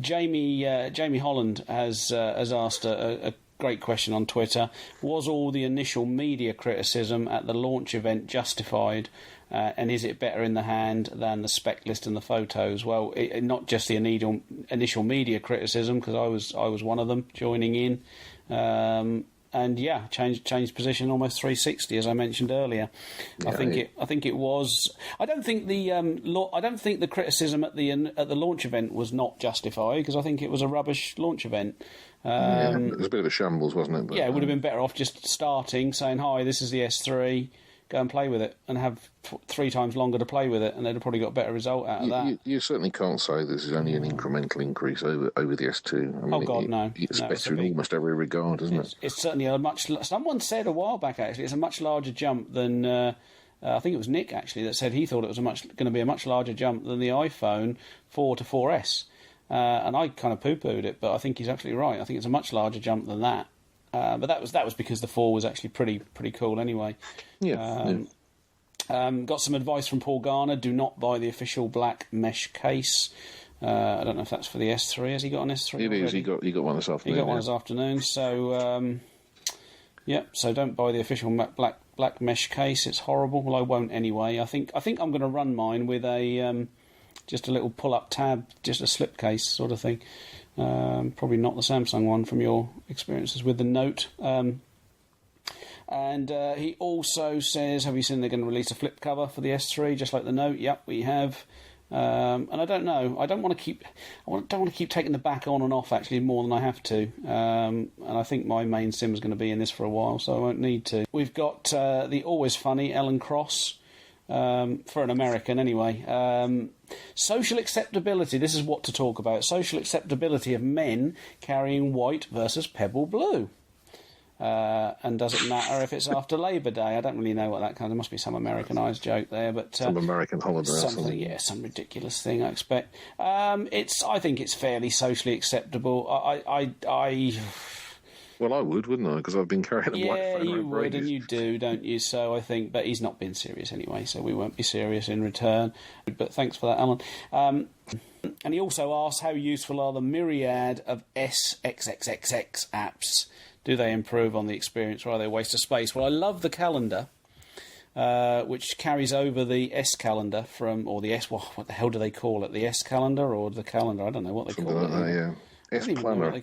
Jamie Holland has asked a great question on Twitter. Was all the initial media criticism at the launch event justified? And is it better in the hand than the spec list and the photos? Well, not just the initial media criticism, because I was one of them joining in. And yeah, changed position almost 360, as I mentioned earlier. Yeah, I think it was. I don't think the criticism at the launch event was not justified, because I think it was a rubbish launch event. It was a bit of a shambles, wasn't it? But, yeah, it would have been better off just starting, saying, "Hi, this is the S3. Go and play with it," and have 3 times longer to play with it, and they'd have probably got a better result out of that. You certainly can't say this is only an incremental increase over the S2. I mean, oh God, no! It's better in almost every regard, isn't it? It's certainly a much. Someone said a while back, actually, it's a much larger jump than. I think it was Nick, actually, that said he thought it was going to be a much larger jump than the iPhone 4 to 4S, and I kind of poo-pooed it, but I think he's absolutely right. I think it's a much larger jump than that. But that was because the 4 was actually pretty cool anyway. Yeah. Got some advice from Paul Garner. Do not buy the official black mesh case. I don't know if that's for the S3. Has he got an S3 It already? is. He got one this afternoon. He got one this afternoon. So, so don't buy the official black mesh case. It's horrible. Well, I won't anyway. I think I'm going to run mine with a just a little pull-up tab, just a slipcase sort of thing. Probably not the Samsung one from your experiences with the Note. And he also says, have you seen they're going to release a flip cover for the S3, just like the Note? Yep, we have. And I don't know. I don't want to keep taking the back on and off, actually, more than I have to. And I think my main SIM is going to be in this for a while, so I won't need to. We've got the always funny Ellen Cross, for an American anyway. Social acceptability. This is what to talk about. Social acceptability of men carrying white versus pebble blue. And does it matter if it's after Labour Day? I don't really know what that kind of... There must be some Americanised joke there, but... some American holiday or something. Yeah, some ridiculous thing, I expect. I think it's fairly socially acceptable. Well, I would, wouldn't I? Because I've been carrying a white phone. Yeah, you would, and you do, don't you? So I think... But he's not been serious anyway, so we won't be serious in return. But thanks for that, Alan. And he also asks, how useful are the myriad of SXXXX apps? Do they improve on the experience, or are they a waste of space? Well, I love the calendar, which carries over the S calendar or the S... What the hell do they call it? The S calendar or the calendar? I don't know what they call it. Yeah. S planner. What do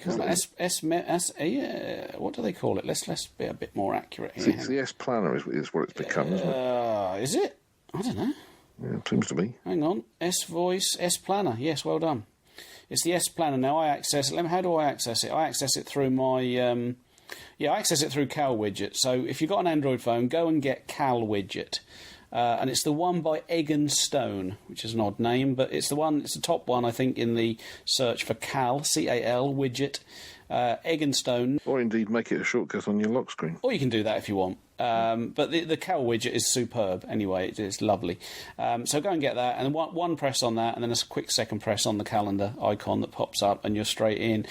they call it? Let's be a bit more accurate here. It's the S planner is what it's become, isn't it? Is it? I don't know. Yeah, it seems to be. Hang on. S voice, S planner. Yes, well done. It's the S planner. Now I access it. How do I access it? I access it through my... I access it through Cal Widget. So if you've got an Android phone, go and get Cal Widget. And it's the one by Egg and Stone, which is an odd name, but it's the top one, I think, in the search for Cal, C-A-L, widget, Egg and Stone. Or indeed make it a shortcut on your lock screen. Or you can do that if you want. But the Cal widget is superb anyway. It's lovely. So go and get that, and then one press on that, and then a quick second press on the calendar icon that pops up, and you're straight in.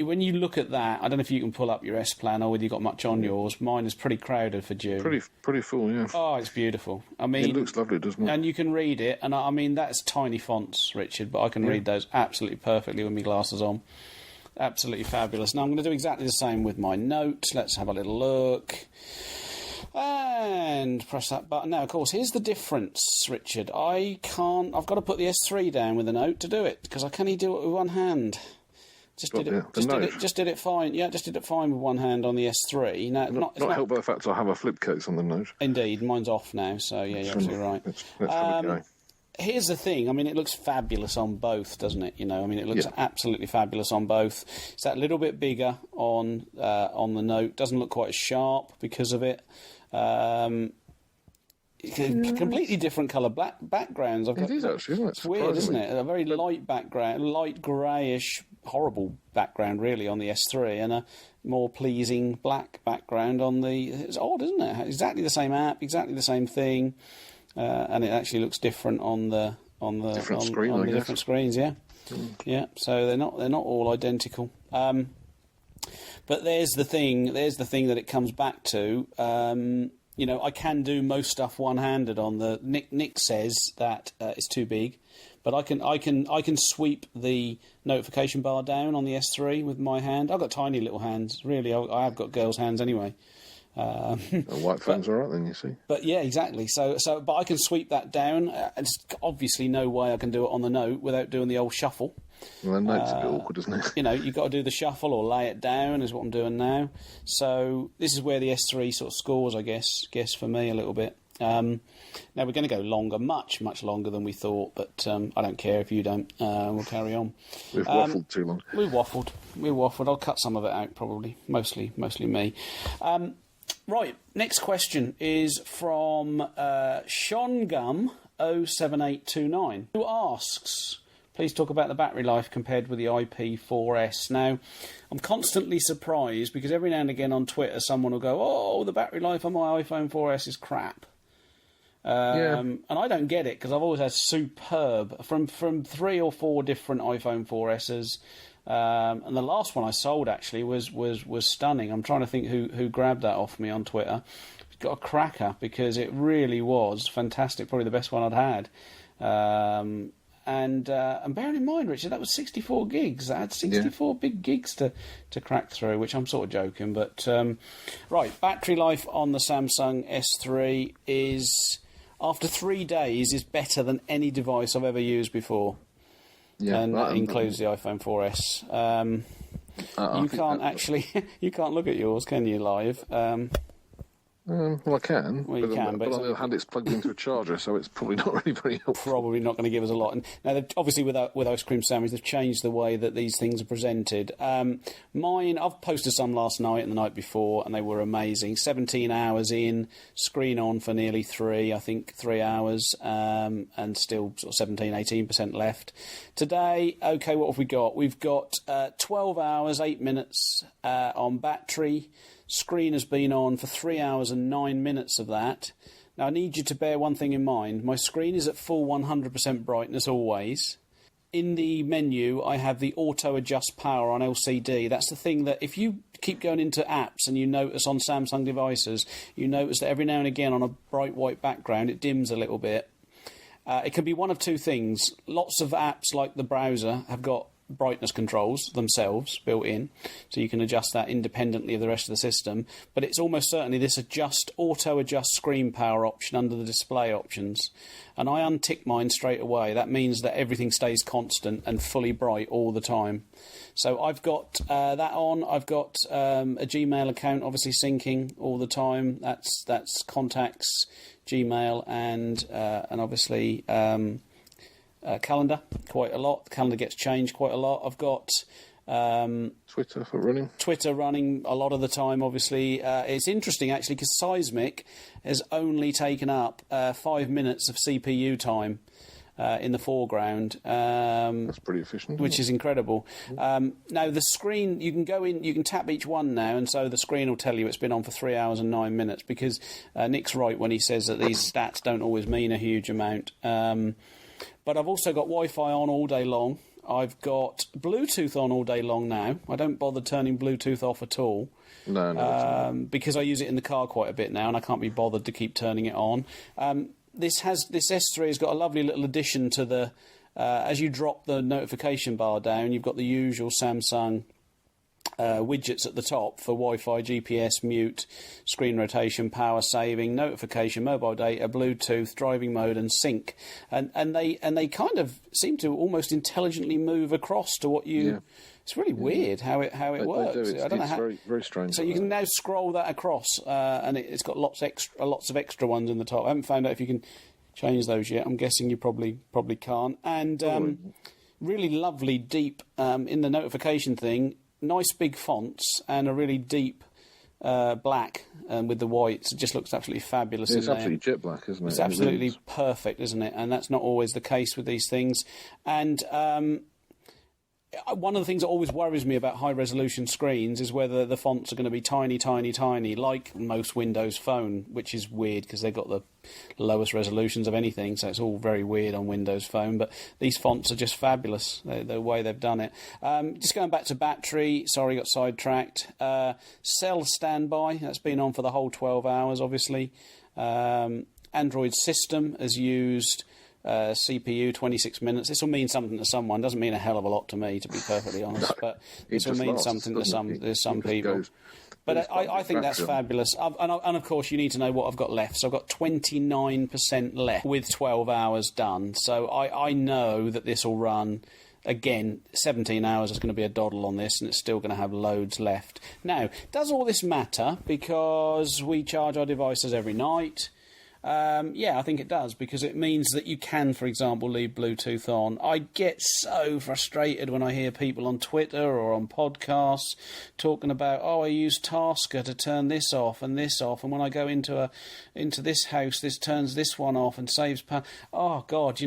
When you look at that, I don't know if you can pull up your S Plan or whether you've got much on yours. Mine is pretty crowded for June. Pretty full, yeah. Oh, it's beautiful. I mean, it looks lovely, doesn't it? And you can read it, and I mean, that's tiny fonts, Richard, but I can read those absolutely perfectly with my glasses on. Absolutely fabulous. Now I'm going to do exactly the same with my note. Let's have a little look. And press that button. Now, of course, here's the difference, Richard. I've got to put the S3 down with a note to do it, because I can only do it with one hand. Just did it fine. Yeah, just did it fine with one hand on the S3. Now, not helped by the fact I have a flip case on the note. Indeed, mine's off now, so yeah, you're absolutely right. Let's have a go. Here's the thing. I mean, it looks fabulous on both, doesn't it? You know, I mean, it looks absolutely fabulous on both. It's that little bit bigger on the note. Doesn't look quite as sharp because of it. Completely different colour backgrounds. It is actually. It's weird, isn't it? A very light background, light greyish, horrible background, really, on the S3, and a more pleasing black background on the. It's odd, isn't it? Exactly the same app, exactly the same thing, and it actually looks different on the different screens. Yeah, yeah. So they're not all identical. But there's the thing that it comes back to. You know, I can do most stuff one-handed on the. Nick says that it's too big, but I can sweep the notification bar down on the S3 with my hand. I've got tiny little hands. Really, I have got girls' hands anyway. White phone's all right then, you see. But yeah, exactly. So, but I can sweep that down. There's obviously no way I can do it on the note without doing the old shuffle. Well, the note's a bit awkward, isn't it? You know, you've got to do the shuffle or lay it down, is what I'm doing now. So this is where the S3 sort of scores, I guess for me a little bit. Now we're going to go longer, much longer than we thought, but I don't care if you don't. We'll carry on. We've waffled too long. We waffled. I'll cut some of it out, probably. Mostly me. Right, next question is from Shongum07829, who asks, please talk about the battery life compared with the IP4S. Now, I'm constantly surprised because every now and again on Twitter someone will go, oh, the battery life on my iPhone 4S is crap. And I don't get it because I've always had superb, from 3 or 4 different iPhone 4S's. And the last one I sold actually was stunning. I'm trying to think who grabbed that off me on Twitter. Got a cracker because it really was fantastic. Probably the best one I'd had. And bearing in mind, Richard, that was 64 gigs. I had 64 big gigs to crack through, which I'm sort of joking. But right, battery life on the Samsung S3 is, after 3 days, is better than any device I've ever used before. Yeah, and that includes the iPhone 4S. You can't look at yours, can you, live? Well, I can. Well, you can, but on the other hand, it's plugged into a charger, so it's probably not really very helpful. Probably not going to give us a lot. And now, obviously, with Ice Cream Sandwich, they've changed the way that these things are presented. Mine, I've posted some last night and the night before, and they were amazing. 17 hours in, screen on for nearly 3 hours, and still sort of 17, 18% left. Today, okay, what have we got? We've got 12 hours, 8 minutes on battery. Screen has been on for 3 hours and 9 minutes of that. Now, I need you to bear one thing in mind. My screen is at full 100% brightness always. In the menu, I have the auto-adjust power on LCD. That's the thing that if you keep going into apps and you notice on Samsung devices, you notice that every now and again on a bright white background, it dims a little bit. It can be one of two things. Lots of apps like the browser have got brightness controls themselves built in, so you can adjust that independently of the rest of the system, but it's almost certainly this auto adjust screen power option under the display options, and I untick mine straight away. That means that everything stays constant and fully bright all the time. So I've got that on. I've got a Gmail account obviously syncing all the time. That's contacts, Gmail, and obviously calendar quite a lot. The calendar gets changed quite a lot. I've got Twitter running a lot of the time, obviously. It's interesting, actually, because Seismic has only taken up 5 minutes of CPU time. in the foreground. That's pretty efficient. Which is incredible. Now, the screen, you can go in, you can tap each one now, and so the screen will tell you it's been on for 3 hours and 9 minutes, because Nick's right when he says that these stats don't always mean a huge amount. But I've also got Wi-Fi on all day long. I've got Bluetooth on all day long now. I don't bother turning Bluetooth off at all. No. Because I use it in the car quite a bit now, and I can't be bothered to keep turning it on. This S3 has got a lovely little addition to the... as you drop the notification bar down, you've got the usual Samsung widgets at the top for Wi-Fi, GPS, mute, screen rotation, power saving, notification, mobile data, Bluetooth, driving mode, and sync. And they kind of seem to almost intelligently move across to what you. Yeah. It's really weird how it works. They do. I don't know how. Very, very strange. So you can now scroll that across, and it's got lots of extra ones in the top. I haven't found out if you can change those yet. I'm guessing you probably can't. And really lovely deep in the notification thing. Nice big fonts and a really deep black with the whites. It just looks absolutely fabulous. It's absolutely jet black, isn't it? It's absolutely perfect, isn't it? And that's not always the case with these things. And one of the things that always worries me about high-resolution screens is whether the fonts are going to be tiny, tiny, tiny, like most Windows Phone, which is weird because they've got the lowest resolutions of anything, so it's all very weird on Windows Phone. But these fonts are just fabulous, the way they've done it. Just going back to battery, sorry, got sidetracked. Cell standby, that's been on for the whole 12 hours, obviously. Android system has used... CPU 26 minutes. This will mean something to someone. Doesn't mean a hell of a lot to me, to be perfectly honest. But this will mean something to some people. But I think that's fabulous. And of course, you need to know what I've got left. So I've got 29% left with 12 hours done. So I know that this will run. Again, 17 hours is going to be a doddle on this, and it's still going to have loads left. Now, does all this matter? Because we charge our devices every night. Yeah, I think it does, because it means that you can, for example, leave Bluetooth on. I get so frustrated when I hear people on Twitter or on podcasts talking about, I use Tasker to turn this off, and when I go into this house, this turns this one off and saves power. Oh, God,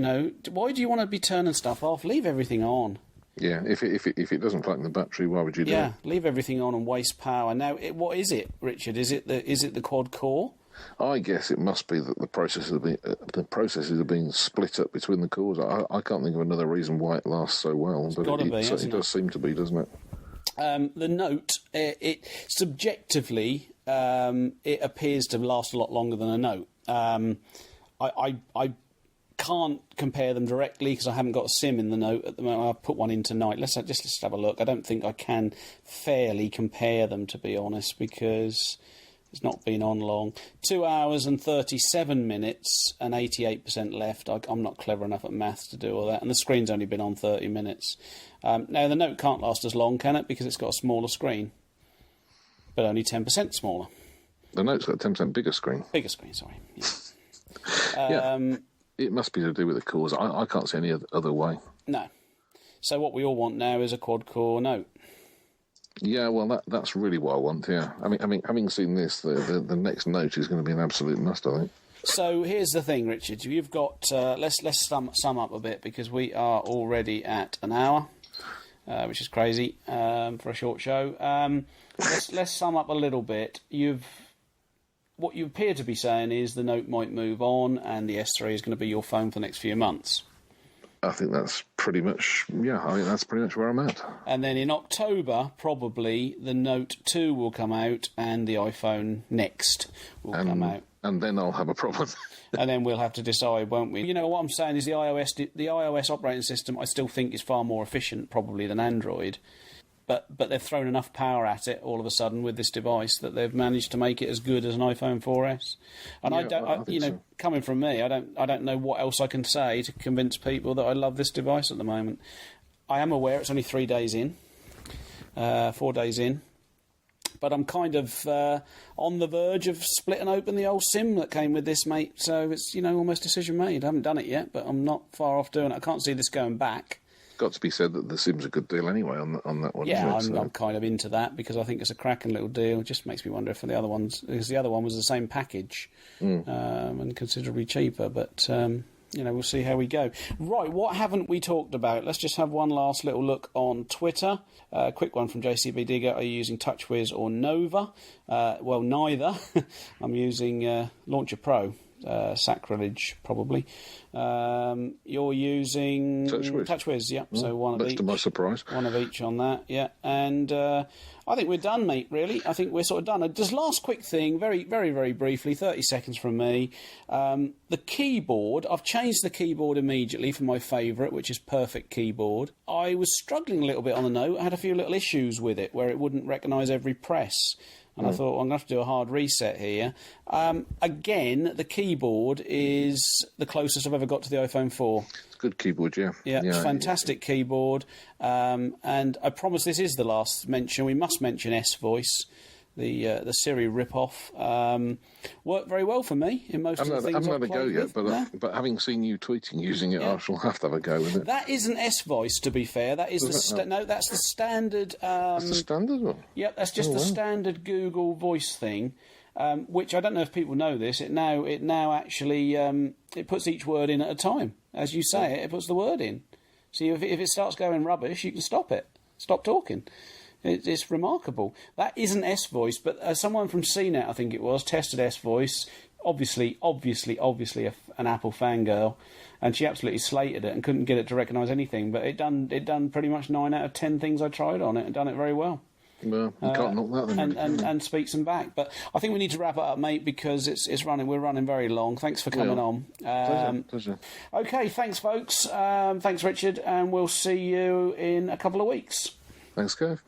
why do you want to be turning stuff off? Leave everything on. Yeah, if it doesn't plug in the battery, why would you do it? Yeah, leave everything on and waste power. Now, what is it, Richard? Is it the quad core? I guess it must be that the processes are being split up between the cores. I can't think of another reason why it lasts so well, but it certainly does seem to be, doesn't it? The Note, it subjectively, it appears to last a lot longer than a Note. I can't compare them directly because I haven't got a SIM in the Note at the moment. I'll put one in tonight. Let's have a look. I don't think I can fairly compare them, to be honest, because it's not been on long. 2 hours and 37 minutes and 88% left. I'm not clever enough at maths to do all that. And the screen's only been on 30 minutes. Now, the Note can't last as long, can it? Because it's got a smaller screen. But only 10% smaller. The Note's got a 10% bigger screen. Bigger screen, sorry. Yeah. It must be to do with the cores. I can't see any other way. No. So what we all want now is a quad-core Note. Yeah, well, that's really what I want. Yeah, I mean, having seen this, the next Note is going to be an absolute must, I think. So here's the thing, Richard. You've got let's sum up a bit, because we are already at an hour, which is crazy for a short show. Let's sum up a little bit. What you appear to be saying is the Note might move on, and the S3 is going to be your phone for the next few months. I think that's pretty much, that's pretty much where I'm at. And then in October, probably, the Note 2 will come out and the iPhone Next will come out. And then I'll have a problem. And then we'll have to decide, won't we? What I'm saying is the iOS operating system, I still think, is far more efficient, probably, than Android. But they've thrown enough power at it all of a sudden with this device that they've managed to make it as good as an iPhone 4S. And I think so. Coming from me, I don't know what else I can say to convince people that I love this device at the moment. I am aware it's only 3 days in, 4 days in, but I'm kind of on the verge of splitting open the old SIM that came with this, mate. So it's almost decision made. I haven't done it yet, but I'm not far off doing it. I can't see this going back. Got to be said that the SIM's a good deal anyway on that one. Yeah, I'm kind of into that because I think it's a cracking little deal. It just makes me wonder if the other ones, because the other one was the same package and considerably cheaper. But we'll see how we go. Right, what haven't we talked about? Let's just have one last little look on Twitter. Quick one from JCB Digger. Are you using TouchWiz or Nova? Well, neither. I'm using Launcher Pro. Sacrilege, probably. You're using TouchWiz, yeah. So one of each. To my surprise. One of each on that, yeah. And I think we're done, mate, really. I think we're sort of done. Just last quick thing, very, very, very briefly, 30 seconds from me. The keyboard, I've changed the keyboard immediately for my favourite, which is Perfect Keyboard. I was struggling a little bit on the Note. I had a few little issues with it where it wouldn't recognise every press. And I thought, well, I'm going to have to do a hard reset here. Again, the keyboard is the closest I've ever got to the iPhone 4. It's a good keyboard, yeah. Yeah, it's fantastic keyboard. And I promise this is the last mention. We must mention S-Voice, the Siri rip-off. Worked very well for me in most of the things I've had a go yet, but having seen you tweeting using it, I shall have to have a go with it. That isn't S-Voice, to be fair. That is that's the standard. That's the standard one. Yep, that's just the standard Google Voice thing. Which I don't know if people know this. It now actually it puts each word in at a time. As you say it puts the word in. So if it starts going rubbish, you can stop it. Stop talking. It's remarkable. That isn't S-Voice, but someone from CNET, I think it was, tested S-Voice. Obviously an Apple fangirl, and she absolutely slated it and couldn't get it to recognise anything. But it done pretty much 9 out of 10 things I tried on it and done it very well. Well, you can't knock that then. And speaks them back. But I think we need to wrap it up, mate, because we're running very long. Thanks for coming on. Pleasure. Okay, thanks, folks. Thanks, Richard, and we'll see you in a couple of weeks. Thanks, Kev.